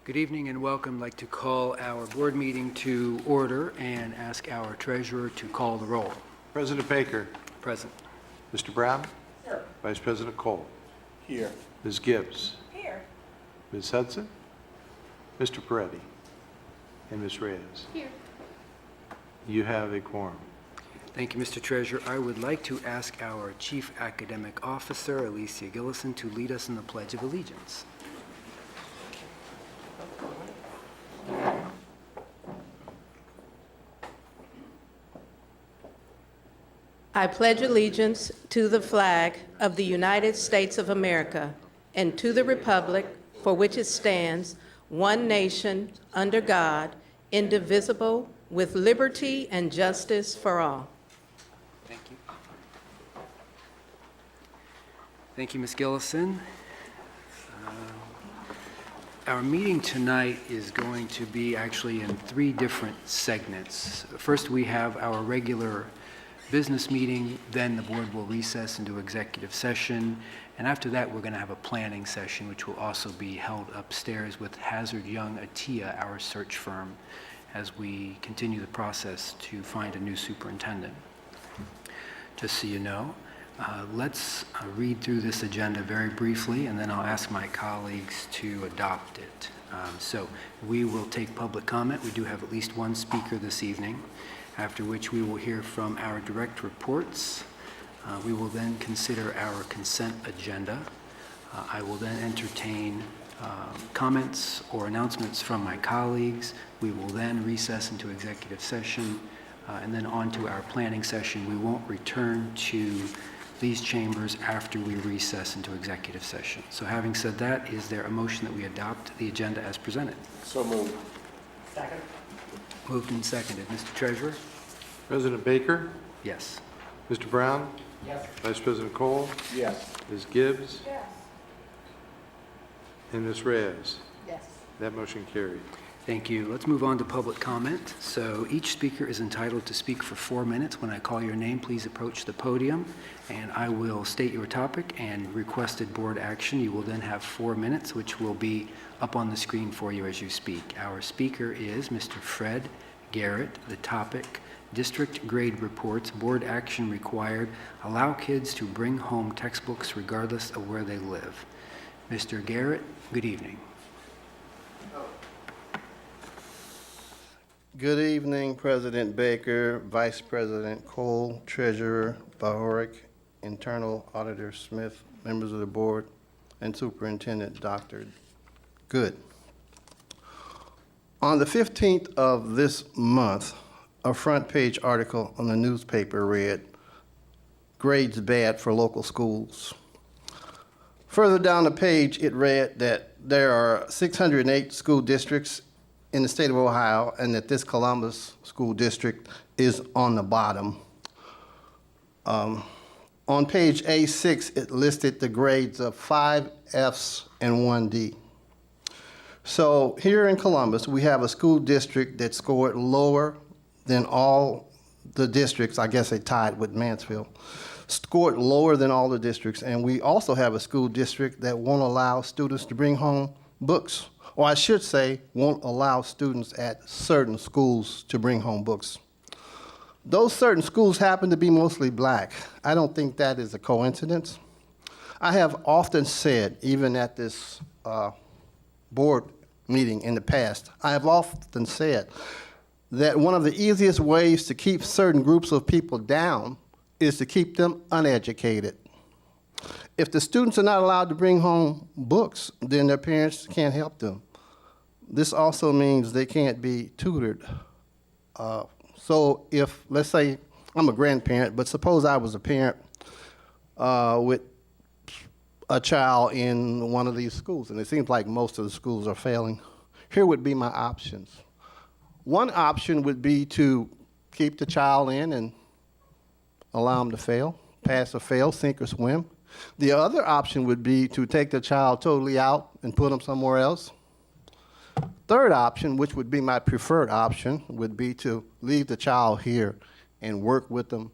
Good evening and welcome. I'd like to call our board meeting to order and ask our treasurer to call the roll. President Baker. Present. Mr. Brown. Here. Vice President Cole. Here. Ms. Gibbs. Here. Ms. Hudson. Mr. Peretti. And Ms. Reyes. Here. You have a quorum. Thank you, Mr. Treasurer. I would like to ask our Chief Academic Officer, Alicia Gillison, to lead us in the Pledge of Allegiance. I pledge allegiance to the flag of the United States of America and to the republic for which it stands, one nation, under God, indivisible, with liberty and justice for all. Thank you. Thank you, Ms. Gillison. Our meeting tonight is going to be actually in three different segments. First, we have our regular business meeting, then the board will recess into executive session, and after that we're going to have a planning session which will also be held upstairs with Hazard Young Atia, our search firm, as we continue the process to find a new superintendent. Just so you know, let's read through this agenda very briefly and then I'll ask my colleagues to adopt it. So we will take public comment. We do have at least one speaker this evening, after which we will hear from our direct reports. We will then consider our consent agenda. I will then entertain comments or announcements from my colleagues. We will then recess into executive session and then on to our planning session. We won't return to these chambers after we recess into executive session. So having said that, is there a motion that we adopt the agenda as presented? So moved. Second. Moved and seconded. Mr. Treasurer? President Baker. Yes. Mr. Brown. Yes. Vice President Cole. Yes. Ms. Gibbs. Yes. And Ms. Reyes. Yes. That motion carried. Thank you. Let's move on to public comment. So each speaker is entitled to speak for 4 minutes. When I call your name, please approach the podium and I will state your topic and requested board action. You will then have 4 minutes, which will be up on the screen for you as you speak. Our speaker is Mr. Fred Garrett. The topic, district grade reports, board action required, allow kids to bring home textbooks regardless of where they live. Mr. Garrett, good evening. Good evening, President Baker, Vice President Cole, Treasurer Bahoric, Internal Auditor Smith, members of the board, and Superintendent Dr. Good. On the 15th of this month, a front page article on the newspaper read, "Grades Bad for Local Schools." Further down the page, it read that there are 608 school districts in the state of Ohio, and that this Columbus School District is on the bottom. On page A6, it listed the grades of 5 Fs and 1 D. So here in Columbus, we have a school district that scored lower than all the districts. I guess they tied with Mansfield. Scored lower than all the districts, and we also have a school district that won't allow students to bring home books. Or I should say, won't allow students at certain schools to bring home books. Those certain schools happen to be mostly black. I don't think that is a coincidence. I have often said, even at this board meeting in the past, I have often said that one of the easiest ways to keep certain groups of people down is to keep them uneducated. If the students are not allowed to bring home books, then their parents can't help them. This also means they can't be tutored. So if, let's say, I'm a grandparent, but suppose I was a parent with a child in one of these schools, and it seems like most of the schools are failing, here would be my options. One option would be to keep the child in and allow them to fail, pass or fail, sink or swim. The other option would be to take the child totally out and put them somewhere else. Third option, which would be my preferred option, would be to leave the child here and work with them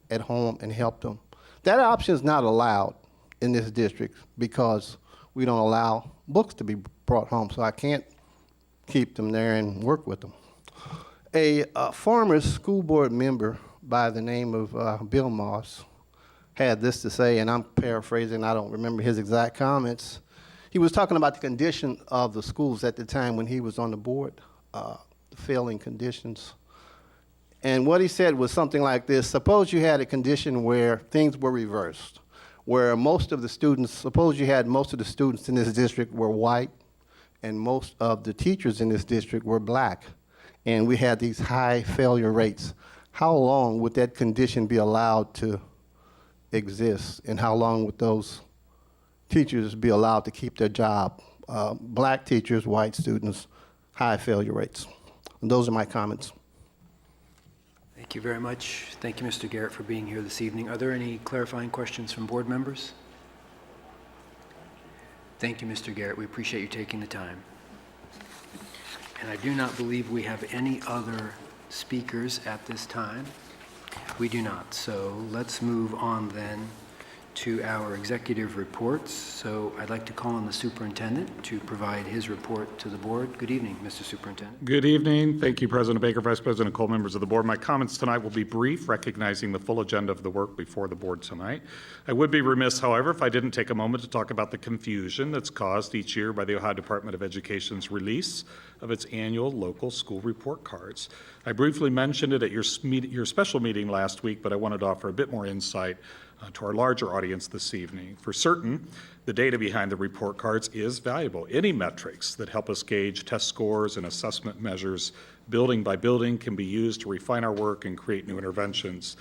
at home and help them. That option is not allowed in this district because we don't allow books to be brought home, so I can't keep them there and work with them. A former school board member by the name of Bill Moss had this to say, and I'm paraphrasing, I don't remember his exact comments. He was talking about the condition of the schools at the time when he was on the board, the failing conditions. And what he said was something like this: suppose you had a condition where things were reversed, where most of the students, suppose you had most of the students in this district were white and most of the teachers in this district were black, and we had these high failure rates. How long would that condition be allowed to exist, and how long would those teachers be allowed to keep their job? Black teachers, white students, high failure rates. And those are my comments. Thank you very much. Thank you, Mr. Garrett, for being here this evening. Are there any clarifying questions from board members? Thank you, Mr. Garrett. We appreciate you taking the time. And I do not believe we have any other speakers at this time. We do not. So let's move on then to our executive reports. So I'd like to call on the superintendent to provide his report to the board. Good evening, Mr. Superintendent. Good evening. Thank you, President Baker, Vice President Cole, members of the board. My comments tonight will be brief, recognizing the full agenda of the work before the board tonight. I would be remiss, however, if I didn't take a moment to talk about the confusion that's caused each year by the Ohio Department of Education's release of its annual local school report cards. I briefly mentioned it at your special meeting last week, but I wanted to offer a bit more insight to our larger audience this evening. For certain, the data behind the report cards is valuable. Any metrics that help us gauge test scores and assessment measures building by building can be used to refine our work and create new interventions.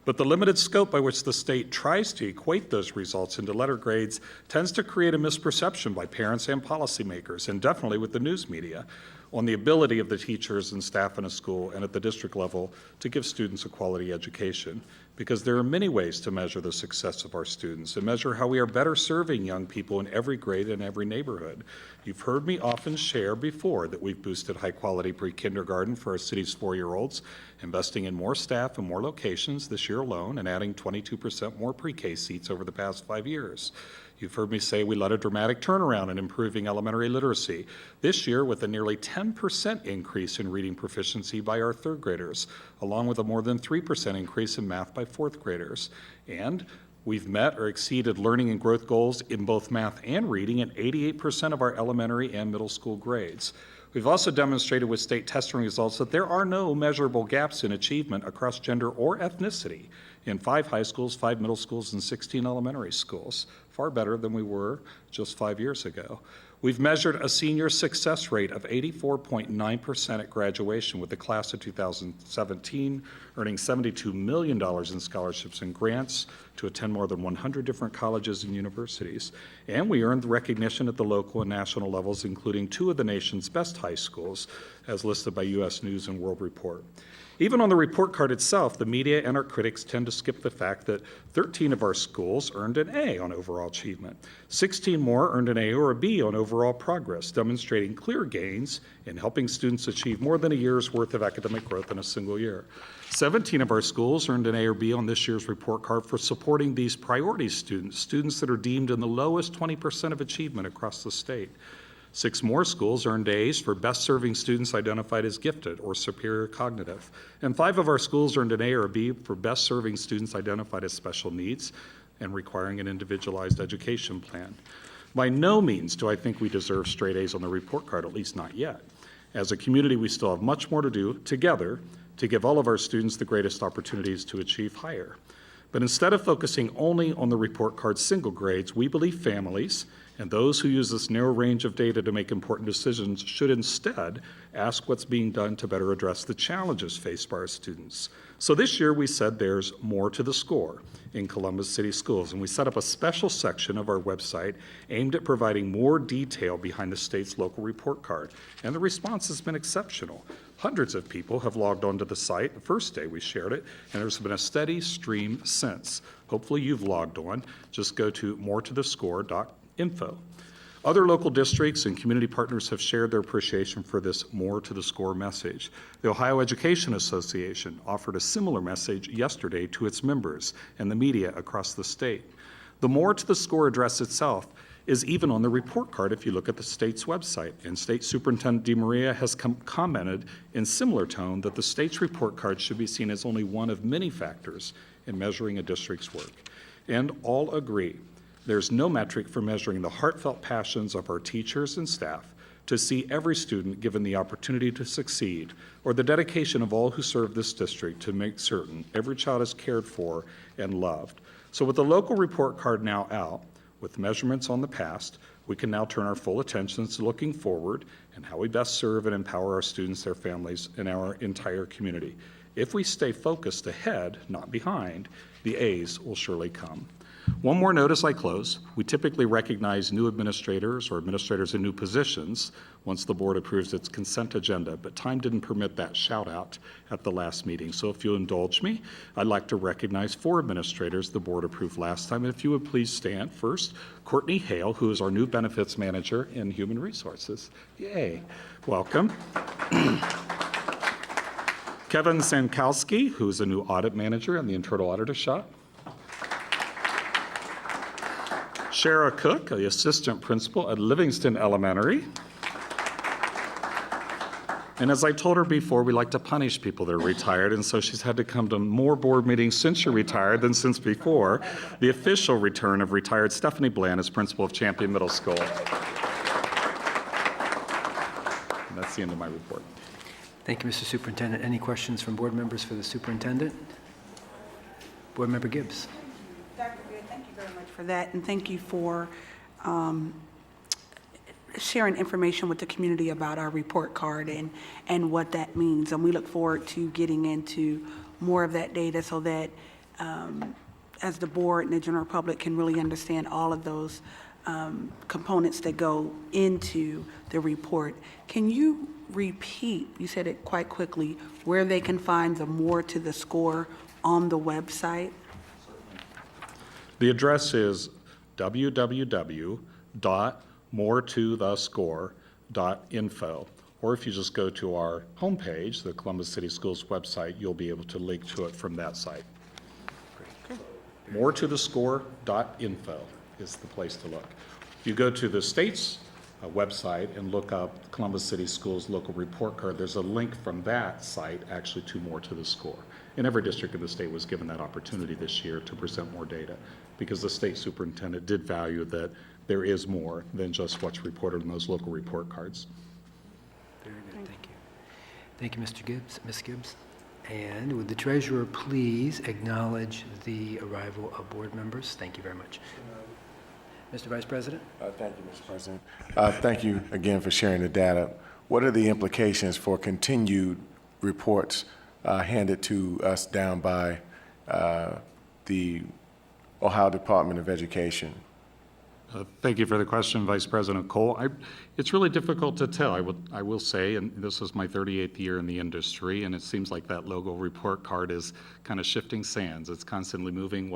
But the limited scope by which the state tries to equate those results into letter grades tends to create a misperception by parents and policymakers, and definitely with the news media, on the ability of the teachers and staff in a school and at the district level to give students a quality education. Because there are many ways to measure the success of our students and measure how we are better serving young people in every grade and every neighborhood. You've heard me often share before that we've boosted high-quality pre-kindergarten for our city's 4-year-olds, investing in more staff and more locations this year alone, and adding 22% more pre-K seats over the past 5 years. You've heard me say we led a dramatic turnaround in improving elementary literacy this year with a nearly 10% increase in reading proficiency by our 3rd graders, along with a more than 3% increase in math by 4th graders. And we've met or exceeded learning and growth goals in both math and reading in 88% of our elementary and middle school grades. We've also demonstrated with state testing results that there are no measurable gaps in achievement across gender or ethnicity in 5 high schools, 5 middle schools, and 16 elementary schools, far better than we were just 5 years ago. We've measured a senior success rate of 84.9% at graduation, with the class of 2017 earning $72 million in scholarships and grants to attend more than 100 different colleges and universities. And we earned recognition at the local and national levels, including 2 of the nation's best high schools, as listed by U.S. News and World Report. Even on the report card itself, the media and our critics tend to skip the fact that 13 of our schools earned an A on overall achievement. 16 more earned an A or a B on overall progress, demonstrating clear gains in helping students achieve more than a year's worth of academic growth in a single year. 17 of our schools earned an A or B on this year's report card for supporting these priority students, students that are deemed in the lowest 20% of achievement across the state. 6 more schools earned A's for best serving students identified as gifted or superior cognitive. And 5 of our schools earned an A or a B for best serving students identified as special needs and requiring an individualized education plan. By no means do I think we deserve straight A's on the report card, at least not yet. As a community, we still have much more to do together to give all of our students the greatest opportunities to achieve higher. But instead of focusing only on the report card's single grades, we believe families and those who use this narrow range of data to make important decisions should instead ask what's being done to better address the challenges faced by our students. So this year we said there's more to the score in Columbus City Schools, and we set up a special section of our website aimed at providing more detail behind the state's local report card, and the response has been exceptional. Hundreds of people have logged onto the site the first day we shared it, and there's been a steady stream since. Hopefully you've logged on. Just go to moretothescore.info. Other local districts and community partners have shared their appreciation for this More to the Score message. The Ohio Education Association offered a similar message yesterday to its members and the media across the state. The More to the Score address itself is even on the report card if you look at the state's website. And State Superintendent DeMaria has commented in similar tone that the state's report card should be seen as only one of many factors in measuring a district's work. And all agree there's no metric for measuring the heartfelt passions of our teachers and staff to see every student given the opportunity to succeed, or the dedication of all who serve this district to make certain every child is cared for and loved. So with the local report card now out, with measurements on the past, we can now turn our full attention to looking forward and how we best serve and empower our students, their families, and our entire community. If we stay focused ahead, not behind, the A's will surely come. One more note as I close. We typically recognize new administrators or administrators in new positions once the board approves its consent agenda, but time didn't permit that shout out at the last meeting. So if you indulge me, I'd like to recognize 4 administrators the board approved last time. And if you would please stand. First, Courtney Hale, who is our new benefits manager in human resources. Yay. Welcome. Kevin Sankowski, who is a new audit manager in the internal auditor shop. Shara Cook, the assistant principal at Livingston Elementary. And as I told her before, we like to punish people that are retired, and so she's had to come to more board meetings since she retired than since before. The official return of retired Stephanie Bland as principal of Champion Middle School. And that's the end of my report. Thank you, Mr. Superintendent. Any questions from board members for the superintendent? Board Member Gibbs. Dr. Good, thank you very much for that, and thank you for sharing information with the community about our report card and what that means. And we look forward to getting into more of that data so that as the board and the general public can really understand all of those components that go into the report. Can you repeat, you said it quite quickly, where they can find the More to the Score on the website? The address is www.moretothescore.info. Or if you just go to our homepage, the Columbus City Schools website, you'll be able to link to it from that site. Moretothescore.info is the place to look. If you go to the state's website and look up Columbus City Schools local report card, there's a link from that site actually to More to the Score. And every district in the state was given that opportunity this year to present more data because the state superintendent did value that there is more than just what's reported in those local report cards. Very good, thank you. Thank you, Mr. Gibbs, Ms. Gibbs. And would the treasurer please acknowledge the arrival of board members? Thank you very much. Mr. Vice President? Thank you, Mr. President. Thank you again for sharing the data. What are the implications for continued reports handed to us down by the Ohio Department of Education? Thank you for the question, Vice President Cole. It's really difficult to tell, I will say, and this is my 38th year in the industry, and it seems like that logo report card is kind of shifting sands. It's constantly moving.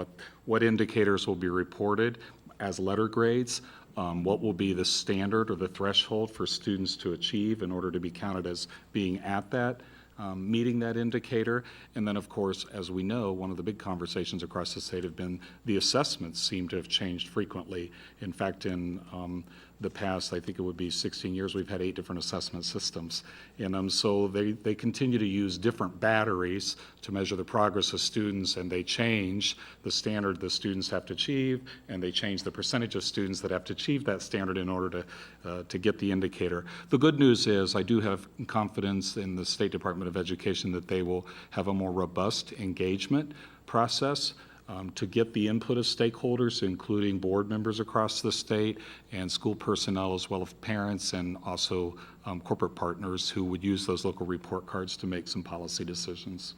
What indicators will be reported as letter grades, what will be the standard or the threshold for students to achieve in order to be counted as being at that, meeting that indicator. And then, of course, as we know, one of the big conversations across the state have been the assessments seem to have changed frequently. In fact, in the past, I think it would be 16 years, we've had 8 different assessment systems. And so they continue to use different batteries to measure the progress of students, and they change the standard the students have to achieve, and they change the percentage of students that have to achieve that standard in order to get the indicator. The good news is I do have confidence in the State Department of Education that they will have a more robust engagement process to get the input of stakeholders, including board members across the state and school personnel, as well as parents and also corporate partners who would use those local report cards to make some policy decisions.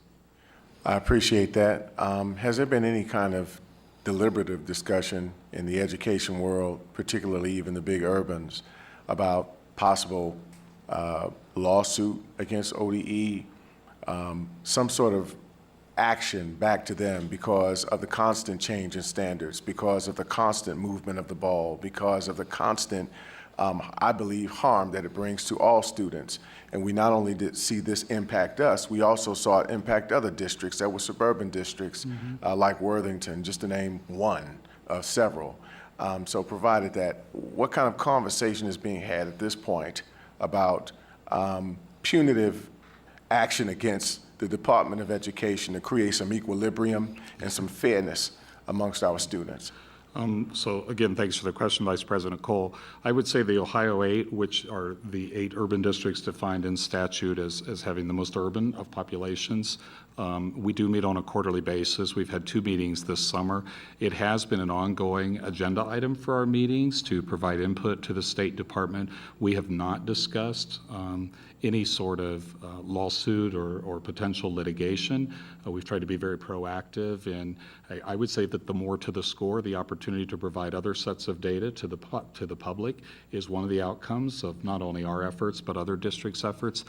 I appreciate that. Has there been any kind of deliberative discussion in the education world, particularly even the big urbans, about possible lawsuit against ODE, some sort of action back to them because of the constant change in standards, because of the constant movement of the ball, because of the constant, I believe, harm that it brings to all students. And we not only did see this impact us, we also saw it impact other districts that were suburban districts like Worthington, just to name one of several. So provided that, what kind of conversation is being had at this point about punitive action against the Department of Education to create some equilibrium and some fairness amongst our students? So again, thanks for the question, Vice President Cole. I would say the Ohio 8, which are the 8 urban districts defined in statute as having the most urban of populations, we do meet on a quarterly basis. We've had 2 meetings this summer. It has been an ongoing agenda item for our meetings to provide input to the State Department. We have not discussed any sort of lawsuit or potential litigation. We've tried to be very proactive, and I would say that the more to the score, the opportunity to provide other sets of data to the public is one of the outcomes of not only our efforts but other districts' efforts.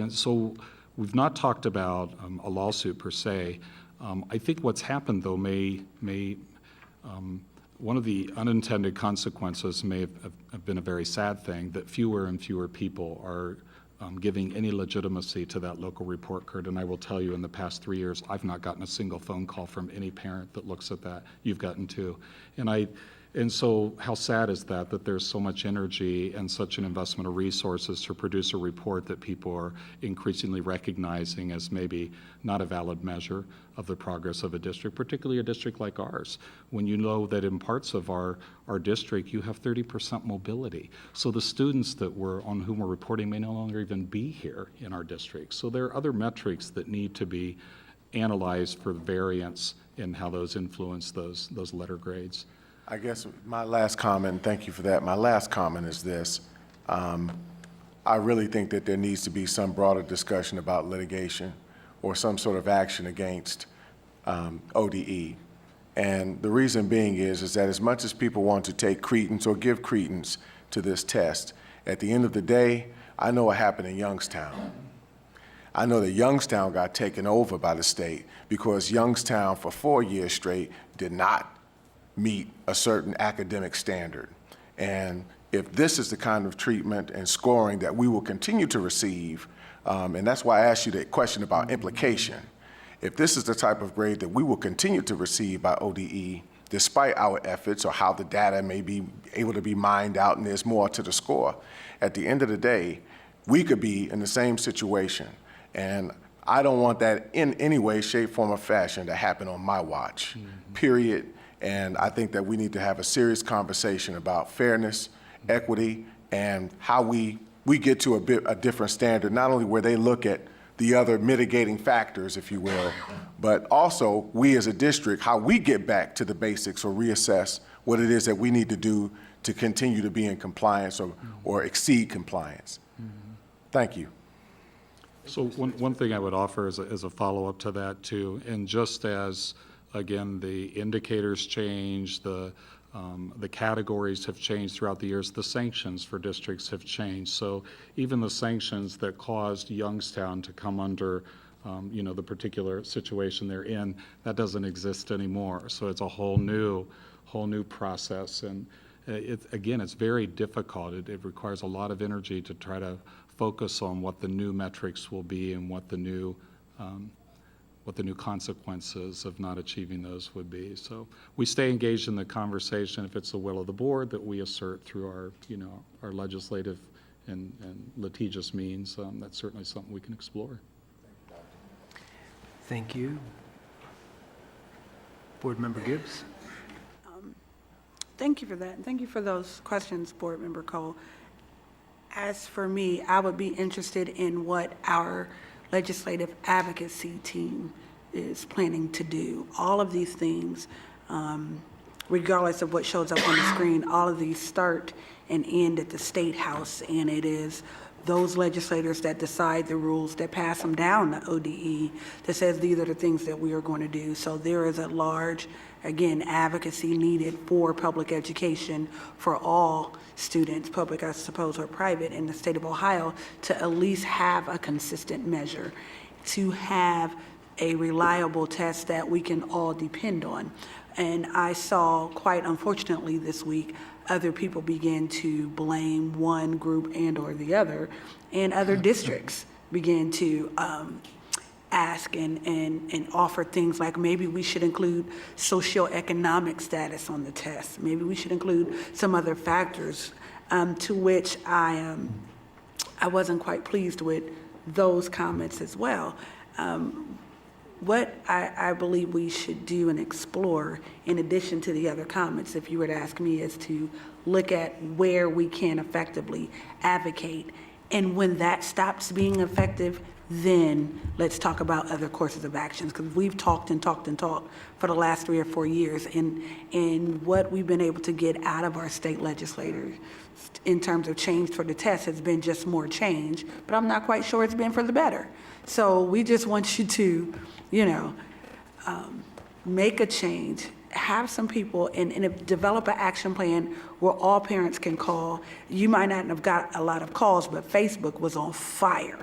So we've not talked about a lawsuit per se. I think what's happened, though, one of the unintended consequences may have been a very sad thing, that fewer and fewer people are giving any legitimacy to that local report card. And I will tell you, in the past 3 years, I've not gotten a single phone call from any parent that looks at that. You've gotten 2. And so how sad is that there's so much energy and such an investment of resources to produce a report that people are increasingly recognizing as maybe not a valid measure of the progress of a district, particularly a district like ours, when you know that in parts of our district you have 30% mobility. So the students on whom we're reporting may no longer even be here in our district. So there are other metrics that need to be analyzed for variance in how those influence those letter grades. I guess my last comment, and thank you for that, my last comment is this. I really think that there needs to be some broader discussion about litigation or some sort of action against ODE. And the reason being is that as much as people want to take credence or give credence to this test, at the end of the day, I know what happened in Youngstown. I know that Youngstown got taken over by the state because Youngstown for 4 years straight did not meet a certain academic standard. And if this is the kind of treatment and scoring that we will continue to receive, and that's why I asked you that question about implication, if this is the type of grade that we will continue to receive by ODE, despite our efforts or how the data may be able to be mined out and there's more to the score, at the end of the day, we could be in the same situation. And I don't want that in any way, shape, form, or fashion to happen on my watch, period. And I think that we need to have a serious conversation about fairness, equity, and how we get to a different standard, not only where they look at the other mitigating factors, if you will, but also we as a district, how we get back to the basics or reassess what it is that we need to do to continue to be in compliance or exceed compliance. Thank you. So one thing I would offer as a follow-up to that too, and just as, again, the indicators change, the categories have changed throughout the years, the sanctions for districts have changed. So even the sanctions that caused Youngstown to come under the particular situation they're in, that doesn't exist anymore. So it's a whole new process. And it's very difficult. It requires a lot of energy to try to focus on what the new metrics will be and what the new consequences of not achieving those would be. So we stay engaged in the conversation. If it's the will of the board that we assert through our legislative and litigious means, that's certainly something we can explore. Thank you. Board Member Gibbs? Thank you for that, and thank you for those questions, Board Member Cole. As for me, I would be interested in what our legislative advocacy team is planning to do. All of these things, regardless of what shows up on the screen, all of these start and end at the State House, and it is those legislators that decide the rules, that pass them down to ODE, that says these are the things that we are going to do. So there is a large, again, advocacy needed for public education for all students, public, I suppose, or private, in the state of Ohio, to at least have a consistent measure, to have a reliable test that we can all depend on. And I saw, quite unfortunately this week, other people begin to blame one group and or the other, and other districts begin to ask and offer things like maybe we should include socioeconomic status on the test. Maybe we should include some other factors, to which I wasn't quite pleased with those comments as well. What I believe we should do and explore, in addition to the other comments, if you were to ask me, is to look at where we can effectively advocate. And when that stops being effective, then let's talk about other courses of actions, because we've talked and talked and talked for the last 3 or 4 years, and what we've been able to get out of our state legislators in terms of change for the test has been just more change, but I'm not quite sure it's been for the better. So we just want you to, make a change, have some people, and develop an action plan where all parents can call. You might not have got a lot of calls, but Facebook was on fire,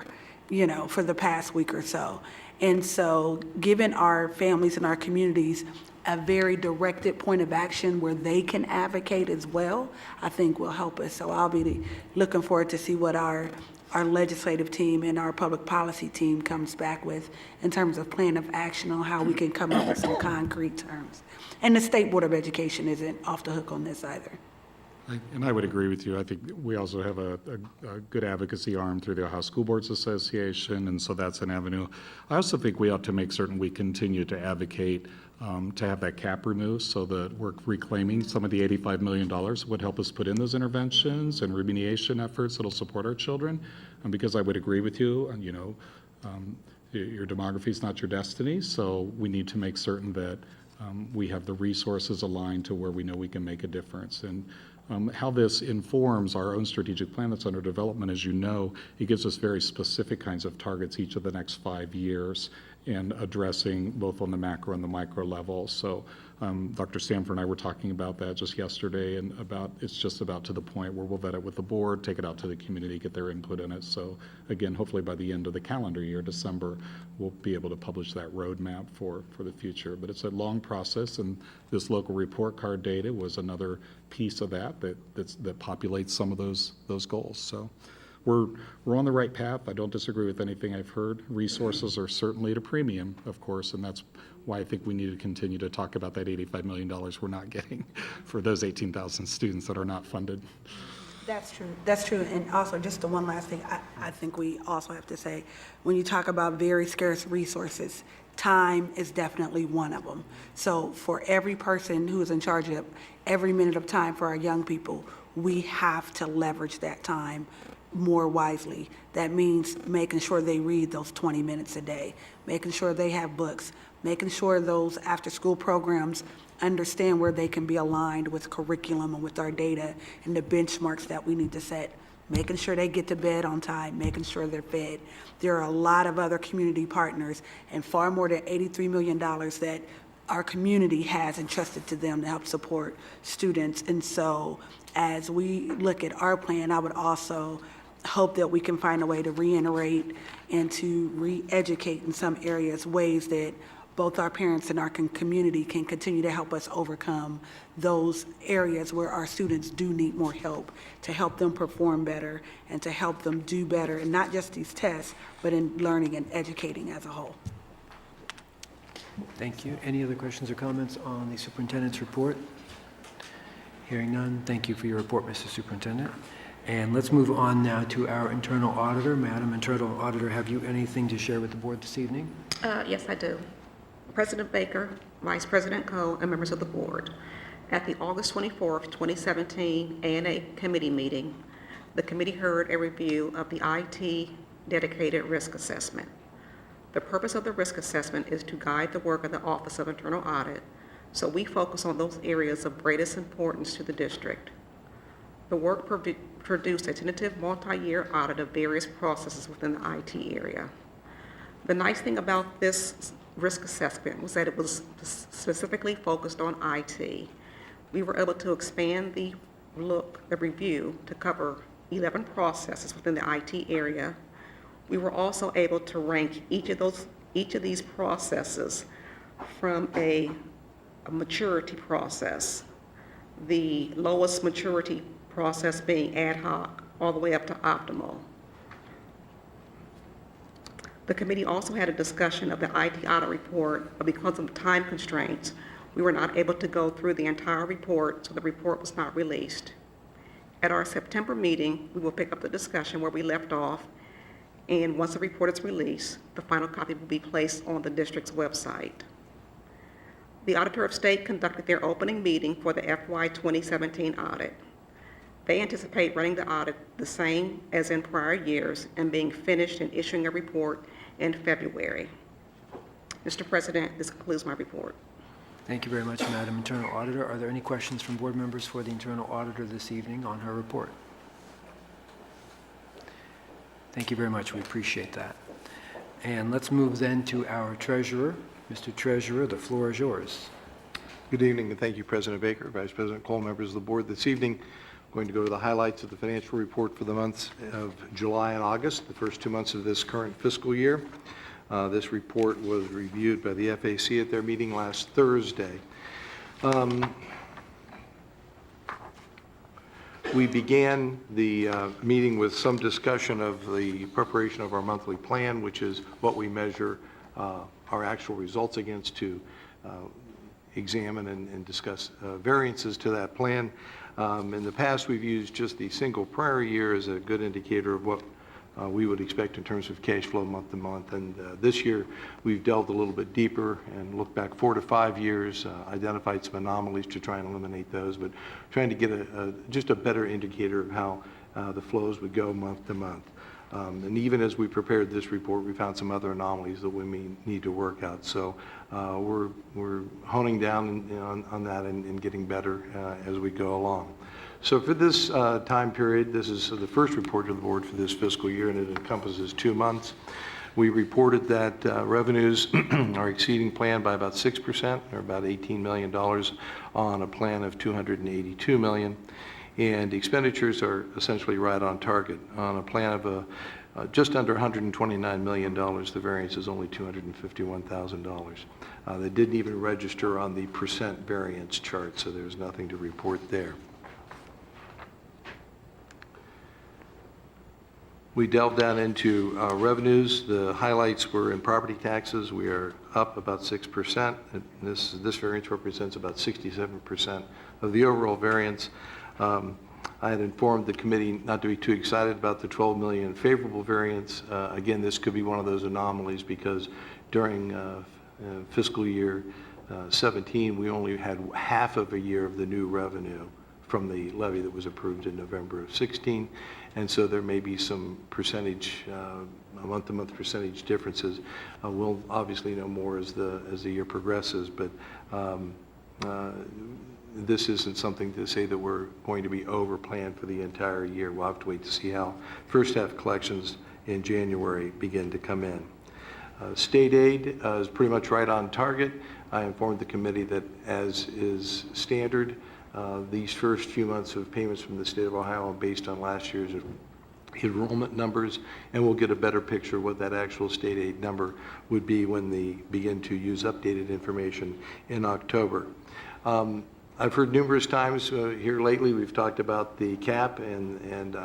for the past week or so. And so giving our families and our communities a very directed point of action where they can advocate as well, I think will help us. So I'll be looking forward to see what our legislative team and our public policy team comes back with in terms of plan of action on how we can come up with some concrete terms. And the State Board of Education isn't off the hook on this either. And I would agree with you. I think we also have a good advocacy arm through the Ohio School Boards Association, and so that's an avenue. I also think we ought to make certain we continue to advocate to have that cap removed so that we're reclaiming some of the $85 million would help us put in those interventions and remediation efforts that'll support our children. Because I would agree with you, your demography is not your destiny, so we need to make certain that we have the resources aligned to where we know we can make a difference. And how this informs our own strategic plan that's under development, as you know, it gives us very specific kinds of targets each of the next 5 years and addressing both on the macro and the micro level. So Dr. Stanford and I were talking about that just yesterday, and it's just about to the point where we'll vet it with the board, take it out to the community, get their input in it. So again, hopefully by the end of the calendar year, December, we'll be able to publish that roadmap for the future. But it's a long process, and this local report card data was another piece of that populates some of those goals. So we're on the right path. I don't disagree with anything I've heard. Resources are certainly at a premium, of course, and that's why I think we need to continue to talk about that $85 million we're not getting for those 18,000 students that are not funded. That's true. That's true. And also, just the one last thing, I think we also have to say, when you talk about very scarce resources, time is definitely one of them. So for every person who is in charge of every minute of time for our young people, we have to leverage that time more wisely. That means making sure they read those 20 minutes a day, making sure they have books, making sure those after-school programs understand where they can be aligned with curriculum and with our data and the benchmarks that we need to set, making sure they get to bed on time, making sure they're fed. There are a lot of other community partners and far more than $83 million that our community has entrusted to them to help support students. And so as we look at our plan, I would also hope that we can find a way to reiterate and to re-educate in some areas, ways that both our parents and our community can continue to help us overcome those areas where our students do need more help, to help them perform better and to help them do better, and not just these tests, but in learning and educating as a whole. Thank you. Any other questions or comments on the superintendent's report? Hearing none, thank you for your report, Mr. Superintendent. And let's move on now to our internal auditor. Madam Internal Auditor, have you anything to share with the board this evening? Yes, I do. President Baker, Vice President Coe, and members of the board. At the August 24th, 2017 ANA committee meeting, the committee heard a review of the IT dedicated risk assessment. The purpose of the risk assessment is to guide the work of the Office of Internal Audit, so we focus on those areas of greatest importance to the district. The work produced a tentative multi-year audit of various processes within the IT area. The nice thing about this risk assessment was that it was specifically focused on IT. We were able to expand the review to cover 11 processes within the IT area. We were also able to rank each of these processes from a maturity process, the lowest maturity process being ad hoc all the way up to optimal. The committee also had a discussion of the IT audit report, but because of time constraints, we were not able to go through the entire report, so the report was not released. At our September meeting, we will pick up the discussion where we left off, and once the report is released, the final copy will be placed on the district's website. The Auditor of State conducted their opening meeting for the FY 2017 audit. They anticipate running the audit the same as in prior years and being finished and issuing a report in February. Mr. President, this concludes my report. Thank you very much, Madam Internal Auditor. Are there any questions from board members for the Internal Auditor this evening on her report? Thank you very much. We appreciate that. And let's move then to our Treasurer. Mr. Treasurer, the floor is yours. Good evening, and thank you, President Baker, Vice President Cole, members of the board. This evening, I'm going to go to the highlights of the financial report for the months of July and August, the first 2 months of this current fiscal year. This report was reviewed by the FAC at their meeting last Thursday. We began the meeting with some discussion of the preparation of our monthly plan, which is what we measure our actual results against to examine and discuss variances to that plan. In the past, we've used just the single prior year as a good indicator of what we would expect in terms of cash flow month to month. And this year, we've delved a little bit deeper and looked back 4 to 5 years, identified some anomalies to try and eliminate those, but trying to get just a better indicator of how the flows would go month to month. And even as we prepared this report, we found some other anomalies that we may need to work out. So we're honing down on that and getting better as we go along. So for this time period, this is the first report to the board for this fiscal year, and it encompasses 2 months. We reported that revenues are exceeding plan by about 6%, or about $18 million on a plan of $282 million. And expenditures are essentially right on target. On a plan of just under $129 million, the variance is only $251,000. They didn't even register on the percent variance chart, so there's nothing to report there. We delved down into revenues. The highlights were in property taxes. We are up about 6%. This variance represents about 67% of the overall variance. I had informed the committee not to be too excited about the $12 million favorable variance. Again, this could be one of those anomalies because during fiscal year 17, we only had half of a year of the new revenue from the levy that was approved in November of 16. And so there may be some percentage, month-to-month percentage differences. We'll obviously know more as the year progresses, but this isn't something to say that we're going to be over planned for the entire year. We'll have to wait to see how first half collections in January begin to come in. State aid is pretty much right on target. I informed the committee that, as is standard, these first few months of payments from the state of Ohio are based on last year's enrollment numbers, and we'll get a better picture of what that actual state aid number would be when they begin to use updated information in October. I've heard numerous times here lately, we've talked about the cap, and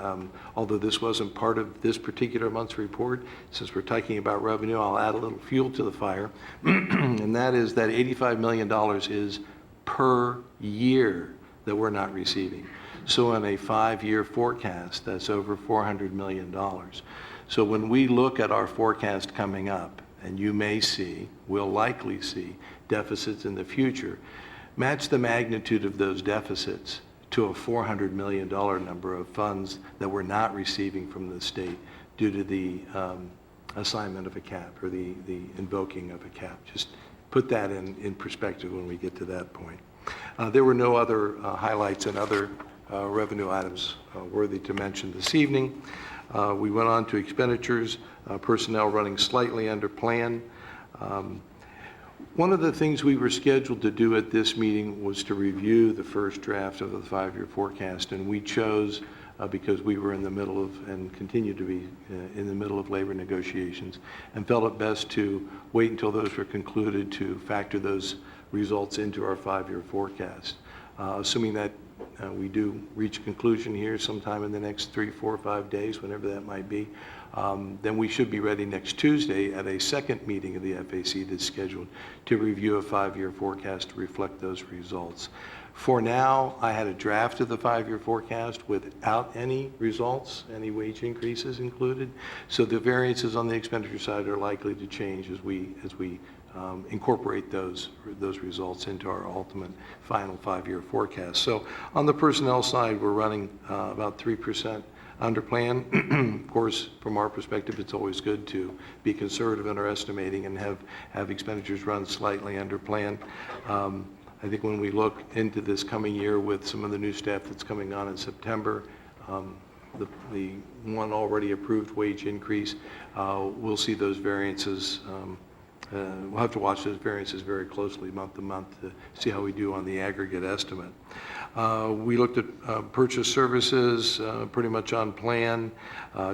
although this wasn't part of this particular month's report, since we're talking about revenue, I'll add a little fuel to the fire, and that is that $85 million is per year that we're not receiving. So in a 5-year forecast, that's over $400 million. So when we look at our forecast coming up, and you may see, will likely see, deficits in the future, match the magnitude of those deficits to a $400 million number of funds that we're not receiving from the state due to the assignment of a cap or the invoking of a cap. Just put that in perspective when we get to that point. There were no other highlights and other revenue items worthy to mention this evening. We went on to expenditures, personnel running slightly under plan. One of the things we were scheduled to do at this meeting was to review the first draft of the 5-year forecast, and we chose, because we were in the middle of, and continue to be in the middle of labor negotiations, and felt it best to wait until those were concluded to factor those results into our 5-year forecast. Assuming that we do reach a conclusion here sometime in the next 3, 4, or 5 days, whenever that might be, then we should be ready next Tuesday at a second meeting of the FAC that's scheduled to review a 5-year forecast to reflect those results. For now, I had a draft of the 5-year forecast without any results, any wage increases included. So the variances on the expenditure side are likely to change as we incorporate those results into our ultimate final 5-year forecast. So on the personnel side, we're running about 3% under plan. Of course, from our perspective, it's always good to be conservative in our estimating and have expenditures run slightly under plan. I think when we look into this coming year with some of the new staff that's coming on in September, the one already approved wage increase, we'll see those variances. We'll have to watch those variances very closely month to month to see how we do on the aggregate estimate. We looked at purchase services, pretty much on plan.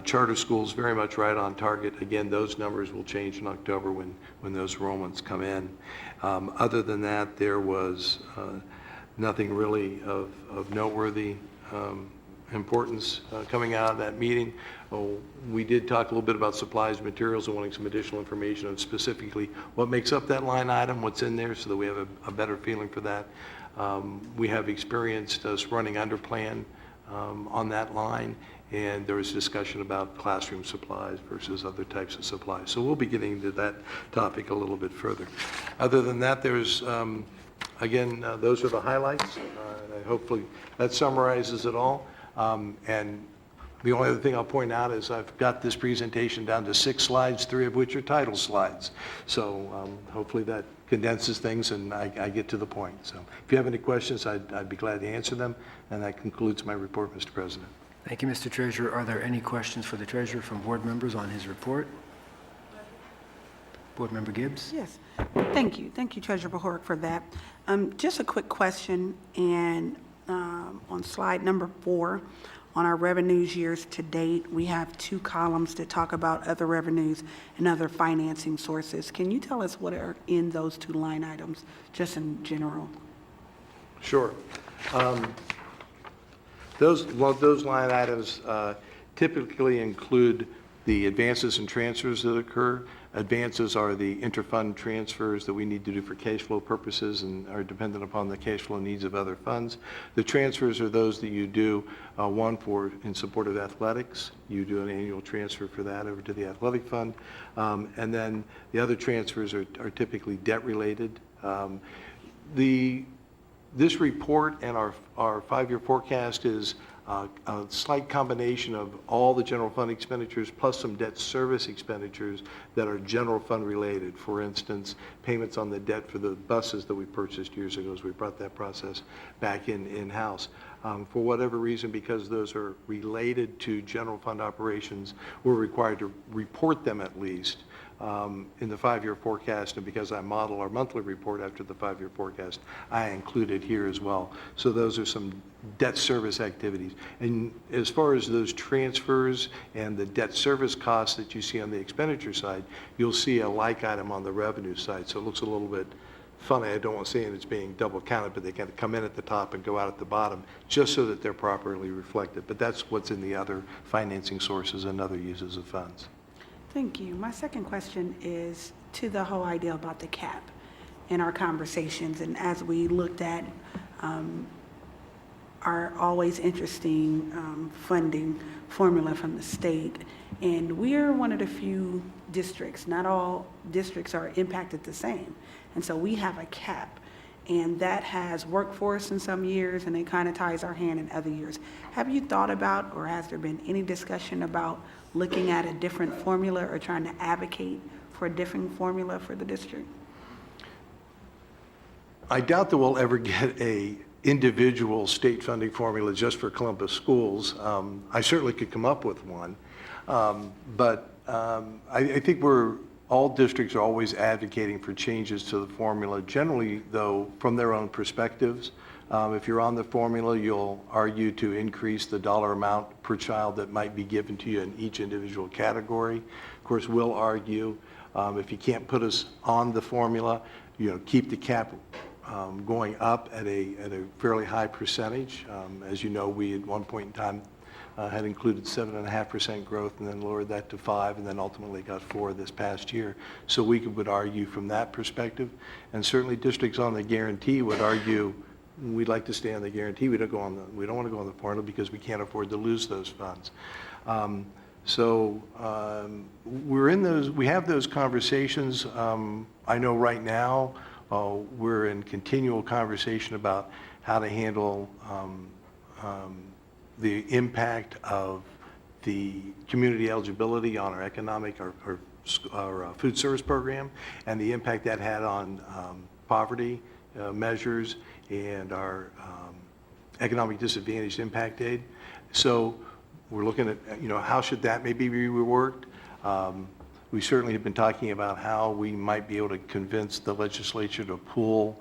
Charter schools, very much right on target. Again, those numbers will change in October when those enrollments come in. Other than that, there was nothing really of noteworthy importance coming out of that meeting. We did talk a little bit about supplies, materials, and wanting some additional information on specifically what makes up that line item, what's in there, so that we have a better feeling for that. We have experienced us running under plan on that line, and there was discussion about classroom supplies versus other types of supplies. So we'll be getting into that topic a little bit further. Other than that, there's, again, those are the highlights. Hopefully that summarizes it all. And the only other thing I'll point out is I've got this presentation down to 6 slides, 3 of which are title slides. So hopefully that condenses things and I get to the point. So if you have any questions, I'd be glad to answer them. And that concludes my report, Mr. President. Thank you, Mr. Treasurer. Are there any questions for the Treasurer from board members on his report? Board Member Gibbs? Yes, thank you. Thank you, Treasurer Bojorquez, for that. Just a quick question, and on slide number 4, on our revenues years to date, we have 2 columns that talk about other revenues and other financing sources. Can you tell us what are in those 2 line items, just in general? Sure. Those line items typically include the advances and transfers that occur. Advances are the interfund transfers that we need to do for cash flow purposes and are dependent upon the cash flow needs of other funds. The transfers are those that you do, one in support of athletics. You do an annual transfer for that over to the athletic fund. And then the other transfers are typically debt related. This report and our 5-year forecast is a slight combination of all the general fund expenditures plus some debt service expenditures that are general fund related. For instance, payments on the debt for the buses that we purchased years ago as we brought that process back in-house. For whatever reason, because those are related to general fund operations, we're required to report them at least in the 5-year forecast, and because I model our monthly report after the 5-year forecast, I include it here as well. So those are some debt service activities. And as far as those transfers and the debt service costs that you see on the expenditure side, you'll see a like item on the revenue side. So it looks a little bit funny. I don't want to say it's being double counted, but they kind of come in at the top and go out at the bottom just so that they're properly reflected. But that's what's in the other financing sources and other uses of funds. Thank you. My second question is to the whole idea about the cap in our conversations, and as we looked at our always interesting funding formula from the state, and we're one of the few districts, not all districts are impacted the same, and so we have a cap, and that has worked for us in some years and it kind of ties our hand in other years. Have you thought about, or has there been any discussion about looking at a different formula or trying to advocate for a different formula for the district? I doubt that we'll ever get a individual state funding formula just for Columbus schools. I certainly could come up with one, but I think all districts are always advocating for changes to the formula, generally, though, from their own perspectives. If you're on the formula, you'll argue to increase the dollar amount per child that might be given to you in each individual category. Of course, we'll argue if you can't put us on the formula, keep the cap going up at a fairly high percentage. As you know, we at one point in time had included 7.5% growth and then lowered that to 5% and then ultimately got 4% this past year. So we would argue from that perspective. And certainly districts on the guarantee would argue we'd like to stay on the guarantee. We don't want to go on the formula because we can't afford to lose those funds. We have those conversations. I know right now we're in continual conversation about how to handle the impact of the community eligibility on our economic, our food service program, and the impact that had on poverty measures and our economic disadvantaged impact aid. So we're looking at, how should that maybe be reworked? We certainly have been talking about how we might be able to convince the legislature to pull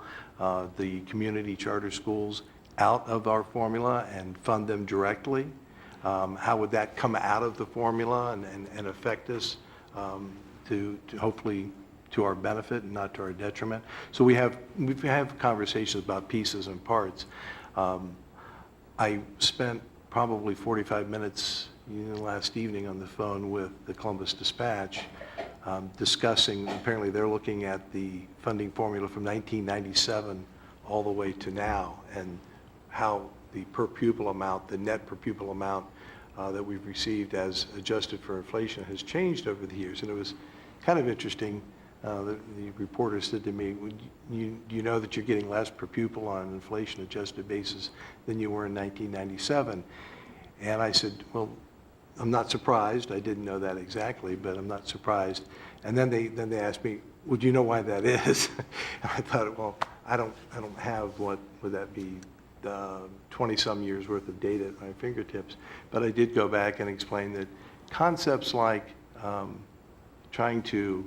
the community charter schools out of our formula and fund them directly. How would that come out of the formula and affect us to hopefully to our benefit and not to our detriment? So we have conversations about pieces and parts. I spent probably 45 minutes last evening on the phone with the Columbus Dispatch discussing, apparently they're looking at the funding formula from 1997 all the way to now and how the per pupil amount, the net per pupil amount that we've received as adjusted for inflation has changed over the years. And it was kind of interesting. The reporter said to me, you know that you're getting less per pupil on an inflation adjusted basis than you were in 1997? And I said, well, I'm not surprised. I didn't know that exactly, but I'm not surprised. And then they asked me, well, do you know why that is? And I thought, well, I don't have, what would that be, 20-some years worth of data at my fingertips. But I did go back and explain that concepts like trying to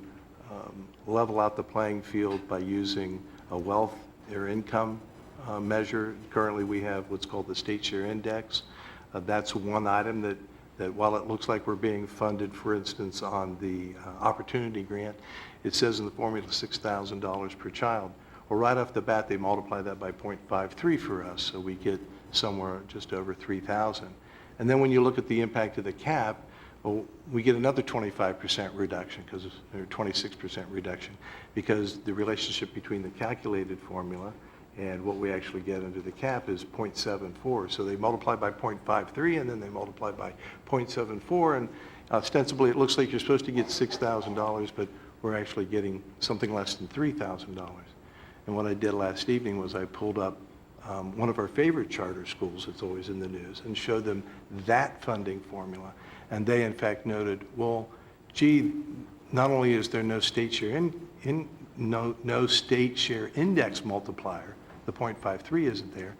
level out the playing field by using a wealth or income measure. Currently we have what's called the State Share Index. That's one item that while it looks like we're being funded, for instance, on the Opportunity Grant, it says in the formula $6,000 per child. Well, right off the bat, they multiply that by 0.53 for us, so we get somewhere just over 3,000. And then when you look at the impact of the cap, well, we get another 25% reduction, or 26% reduction, because the relationship between the calculated formula and what we actually get under the cap is 0.74. So they multiply by 0.53, and then they multiply by 0.74, and ostensibly it looks like you're supposed to get $6,000, but we're actually getting something less than $3,000. And what I did last evening was I pulled up one of our favorite charter schools that's always in the news and showed them that funding formula. And they, in fact, noted, well, gee, not only is there no state share no state share index multiplier, the 0.53 isn't there,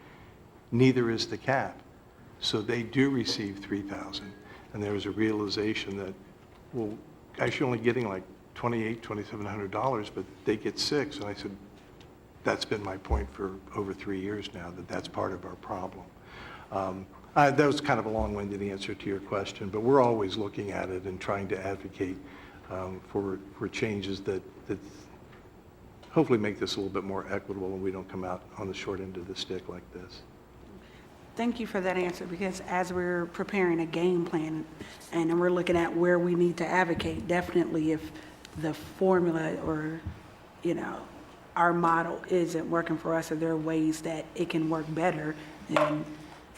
neither is the cap. So they do receive $3,000. And there was a realization that, well, guys, you're only getting like $2,700, but they get $6,000. And I said, that's been my point for over 3 years now, that's part of our problem. That was kind of a long-winded answer to your question, but we're always looking at it and trying to advocate for changes that hopefully make this a little bit more equitable and we don't come out on the short end of the stick like this. Thank you for that answer, because as we're preparing a game plan and we're looking at where we need to advocate, definitely if the formula or, our model isn't working for us, or there are ways that it can work better, then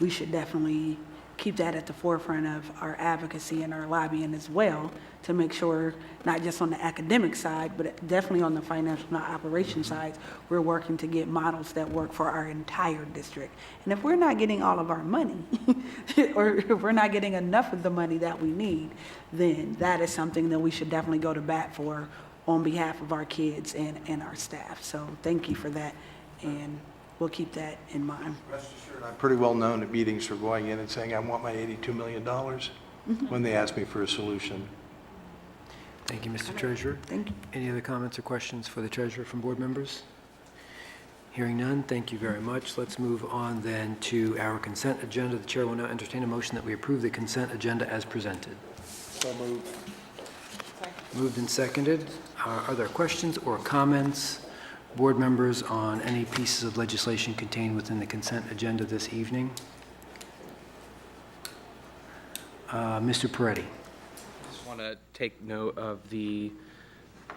we should definitely keep that at the forefront of our advocacy and our lobbying as well, to make sure, not just on the academic side, but definitely on the financial and operation side, we're working to get models that work for our entire district. And if we're not getting all of our money, or if we're not getting enough of the money that we need, then that is something that we should definitely go to bat for on behalf of our kids and our staff. So thank you for that, and we'll keep that in mind. Rest assured, I'm pretty well known at meetings for going in and saying, I want my $82 million when they ask me for a solution. Thank you, Mr. Treasurer. Thank you. Any other comments or questions for the Treasurer from board members? Hearing none, thank you very much. Let's move on then to our consent agenda. The Chair will now entertain a motion that we approve the consent agenda as presented. So moved. Moved and seconded. Are there questions or comments Board members on any pieces of legislation contained within the consent agenda this evening? Mr. Peretti. Just want to take note of the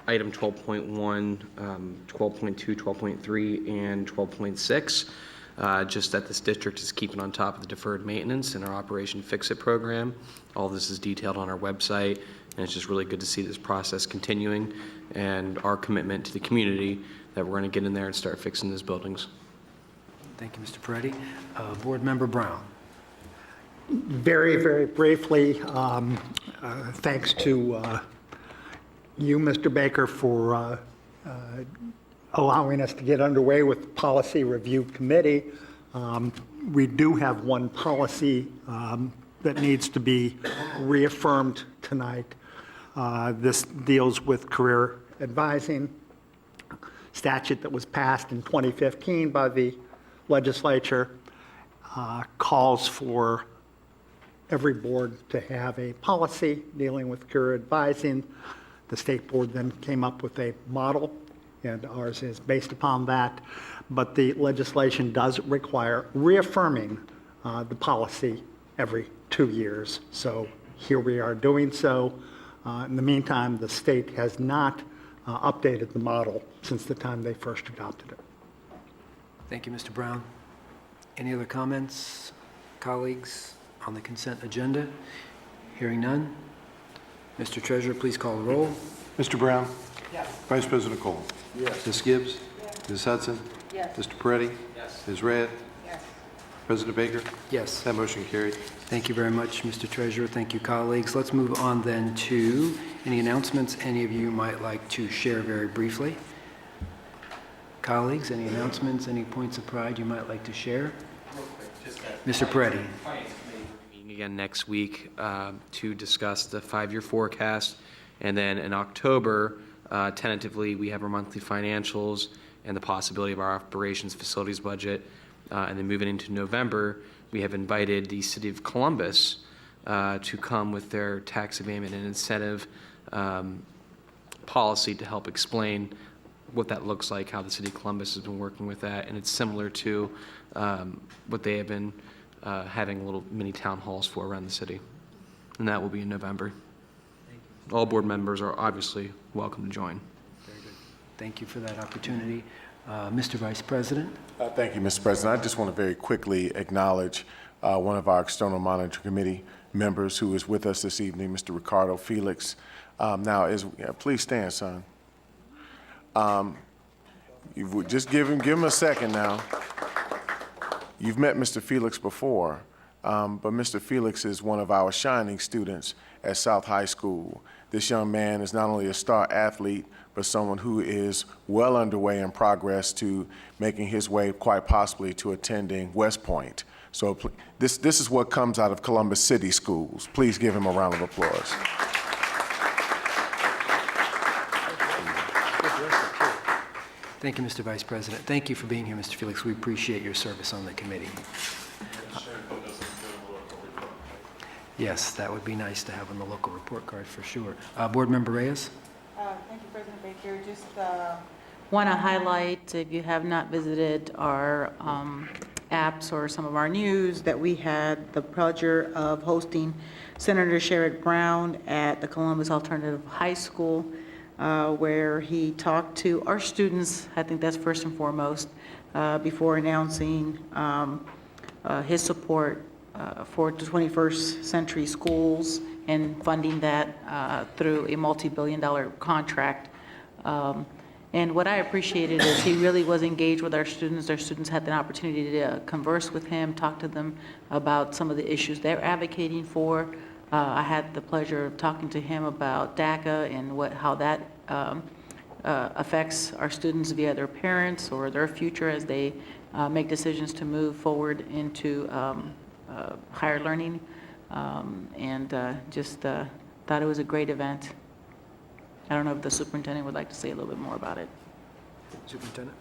item 12.1, 12.2, 12.3, and 12.6. Just that this district is keeping on top of the deferred maintenance in our Operation Fix-It program. All this is detailed on our website, and it's just really good to see this process continuing and our commitment to the community that we're going to get in there and start fixing those buildings. Thank you, Mr. Peretti. Board Member Brown. Very, very briefly, thanks to you, Mr. Baker, for allowing us to get underway with the Policy Review Committee. We do have one policy that needs to be reaffirmed tonight. This deals with career advising, statute that was passed in 2015 by the legislature, calls for every board to have a policy dealing with career advising. The state board then came up with a model, and ours is based upon that. But the legislation does require reaffirming the policy every 2 years. So here we are doing so. In the meantime, the state has not updated the model since the time they first adopted it. Thank you, Mr. Brown. Any other comments, colleagues, on the consent agenda? Hearing none. Mr. Treasurer, please call the roll. Mr. Brown? Yes. Vice President Cole? Yes. Ms. Gibbs? Yes. Ms. Hudson? Yes. Mr. Peretti? Yes. Ms. Redd? Yes. President Baker? Yes. That motion carried. Thank you very much, Mr. Treasurer. Thank you, colleagues. Let's move on then to any announcements any of you might like to share very briefly. Colleagues, any announcements, any points of pride you might like to share? Mr. Peretti. Meeting again next week to discuss the 5-year forecast. And then in October, tentatively, we have our monthly financials and the possibility of our operations facilities budget. And then moving into November, we have invited the City of Columbus to come with their tax abatement and incentive policy to help explain what that looks like, how the City of Columbus has been working with that. And it's similar to what they have been having little mini town halls for around the city. And that will be in November. All board members are obviously welcome to join. Very good. Thank you for that opportunity. Mr. Vice President. Thank you, Mr. President. I just want to very quickly acknowledge one of our External Monitoring Committee members who is with us this evening, Mr. Ricardo Felix. Please stand, son. Just give him a second now. You've met Mr. Felix before, but Mr. Felix is one of our shining students at South High School. This young man is not only a star athlete, but someone who is well underway in progress to making his way quite possibly to attending West Point. So this is what comes out of Columbus City Schools. Please give him a round of applause. Thank you, Mr. Vice President. Thank you for being here, Mr. Felix. We appreciate your service on the committee. Yes, that would be nice to have on the local report card for sure. Board Member Reyes? Thank you, President Baker. Just want to highlight, if you have not visited our apps or some of our news, that we had the pleasure of hosting Senator Sherrod Brown at the Columbus Alternative High School, where he talked to our students. I think that's first and foremost, before announcing his support for the 21st century schools and funding that through a multi-billion-dollar contract. And what I appreciated is he really was engaged with our students. Our students had the opportunity to converse with him, talk to them about some of the issues they're advocating for. I had the pleasure of talking to him about DACA and how that affects our students via their parents or their future as they make decisions to move forward into higher learning, just thought it was a great event. I don't know if the superintendent would like to say a little bit more about it. Superintendent?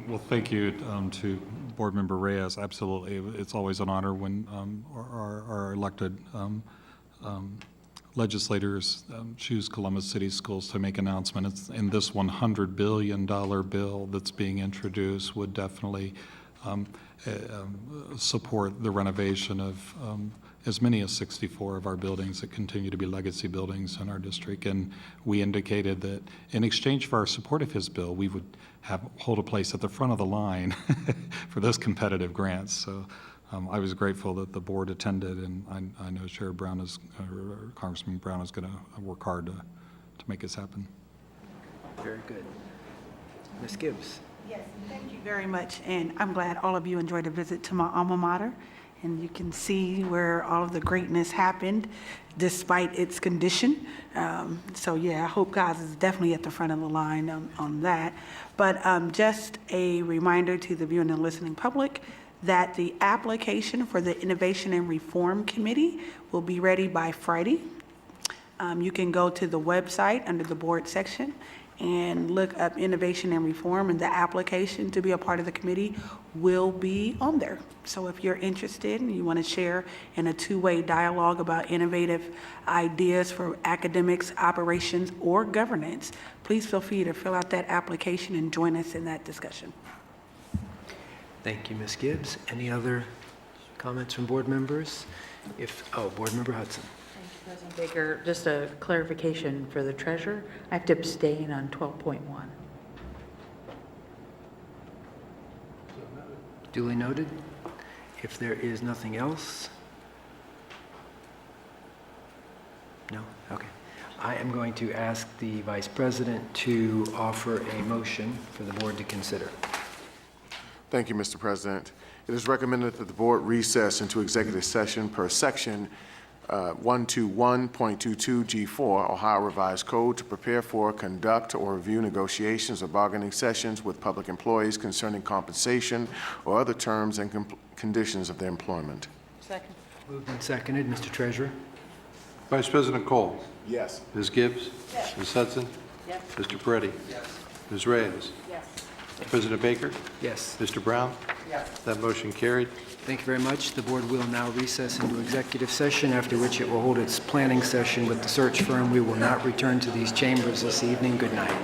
Well, thank you to Board Member Reyes. Absolutely. It's always an honor when our elected legislators choose Columbus City Schools to make announcements, and this $100 billion bill that's being introduced would definitely support the renovation of as many as 64 of our buildings that continue to be legacy buildings in our district. And we indicated that in exchange for our support of his bill, we would hold a place at the front of the line for those competitive grants. So I was grateful that the board attended, and I know Chair Brown is, or Congressman Brown is going to work hard to make this happen. Very good. Ms. Gibbs? Yes, thank you very much, and I'm glad all of you enjoyed a visit to my alma mater, and you can see where all of the greatness happened despite its condition. So yeah, I hope guys is definitely at the front of the line on that. But just a reminder to the viewing and listening public that the application for the Innovation and Reform Committee will be ready by Friday. You can go to the website under the board section and look up Innovation and Reform, and the application to be a part of the committee will be on there. So if you're interested and you want to share in a two-way dialogue about innovative ideas for academics, operations, or governance, please feel free to fill out that application and join us in that discussion. Thank you, Ms. Gibbs. Any other comments from board members? Board Member Hudson. Thank you, President Baker. Just a clarification for the treasurer. I have to abstain on 12.1. Duly noted. If there is nothing else? No? Okay. I am going to ask the Vice President to offer a motion for the board to consider. Thank you, Mr. President. It is recommended that the board recess into executive session per section 121.22G4 Ohio Revised Code to prepare for, conduct, or review negotiations or bargaining sessions with public employees concerning compensation or other terms and conditions of their employment. Second. Moved and seconded. Mr. Treasurer? Vice President Cole? Yes. Ms. Gibbs? Yes. Ms. Hudson? Yes. Mr. Peretti? Yes. Ms. Reyes? Yes. President Baker? Yes. Mr. Brown? Yes. That motion carried. Thank you very much. The board will now recess into executive session, after which it will hold its planning session with the search firm. We will not return to these chambers this evening. Good night.